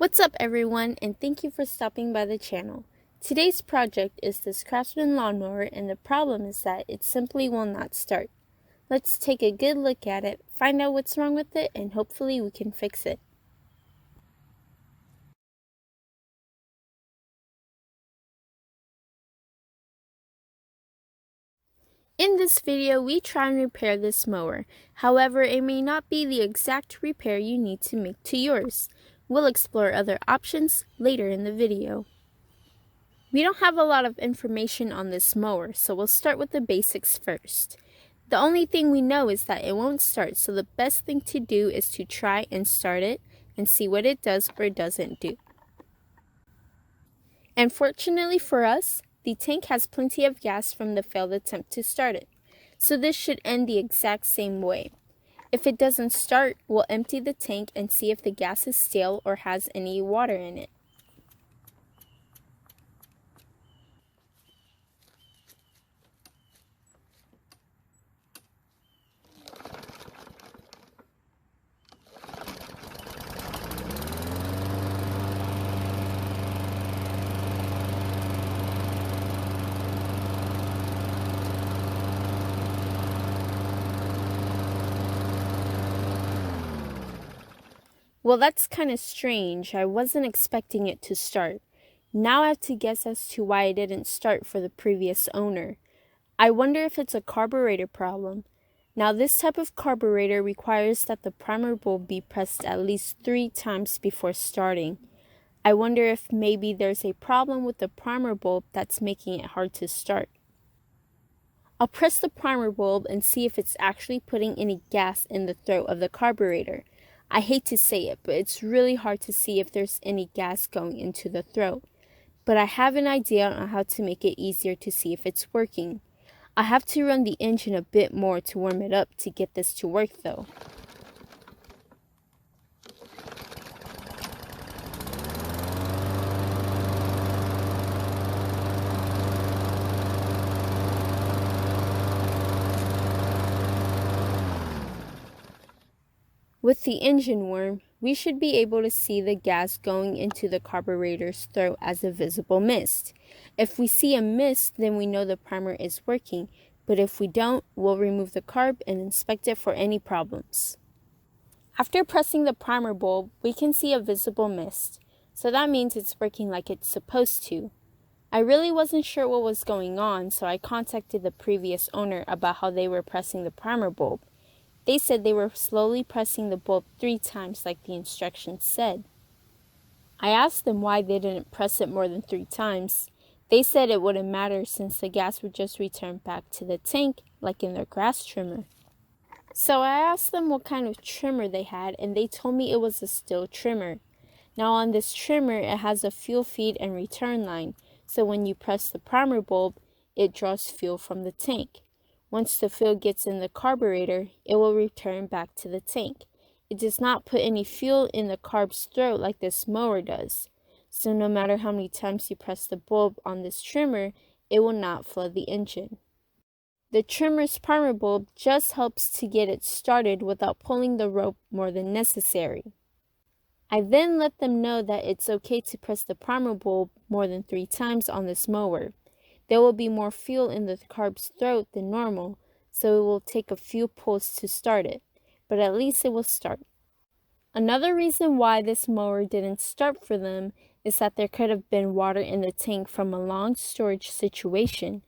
What's up everyone, and thank you for stopping by the channel. Today's project is this Craftsman lawnmower, and the problem is that it simply will not start. Let's take a good look at it, find out what's wrong with it, and hopefully we can fix it. In this video, we try and repair this mower. However, it may not be the exact repair you need to make to yours. We'll explore other options later in the video. We don't have a lot of information on this mower, so we'll start with the basics first. The only thing we know is that it won't start, so the best thing to do is to try and start it and see what it does or doesn't do. And fortunately for us, the tank has plenty of gas from the failed attempt to start it, so this should end the exact same way. If it doesn't start, we'll empty the tank and see if the gas is stale or has any water in it. Well, that's kind of strange. I wasn't expecting it to start. Now I have to guess as to why it didn't start for the previous owner. I wonder if it's a carburetor problem. Now this type of carburetor requires that the primer bulb be pressed at least 3 times before starting. I wonder if maybe there's a problem with the primer bulb that's making it hard to start. I'll press the primer bulb and see if it's actually putting any gas in the throat of the carburetor. I hate to say it, but it's really hard to see if there's any gas going into the throat. But I have an idea on how to make it easier to see if it's working. I have to run the engine a bit more to warm it up to get this to work though. With the engine warm, we should be able to see the gas going into the carburetor's throat as a visible mist. If we see a mist, then we know the primer is working, but if we don't, we'll remove the carb and inspect it for any problems. After pressing the primer bulb, we can see a visible mist, so that means it's working like it's supposed to. I really wasn't sure what was going on, so I contacted the previous owner about how they were pressing the primer bulb. They said they were slowly pressing the bulb 3 times like the instructions said. I asked them why they didn't press it more than 3 times. They said it wouldn't matter since the gas would just return back to the tank like in their grass trimmer. So I asked them what kind of trimmer they had, and they told me it was a steel trimmer. Now on this trimmer, it has a fuel feed and return line, so when you press the primer bulb, it draws fuel from the tank. Once the fuel gets in the carburetor, it will return back to the tank. It does not put any fuel in the carb's throat like this mower does. So no matter how many times you press the bulb on this trimmer, it will not flood the engine. The trimmer's primer bulb just helps to get it started without pulling the rope more than necessary. I then let them know that it's okay to press the primer bulb more than 3 times on this mower. There will be more fuel in the carb's throat than normal, so it will take a few pulls to start it, but at least it will start. Another reason why this mower didn't start for them is that there could have been water in the tank from a long storage situation.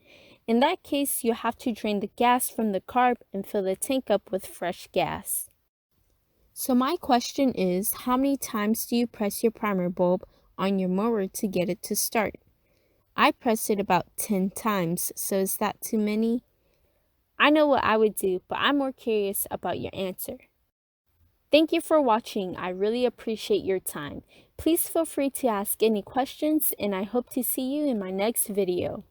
In that case, you have to drain the gas from the carb and fill the tank up with fresh gas. So my question is, how many times do you press your primer bulb on your mower to get it to start? I pressed it about 10 times, so is that too many? I know what I would do, but I'm more curious about your answer. Thank you for watching. I really appreciate your time. Please feel free to ask any questions, and I hope to see you in my next video.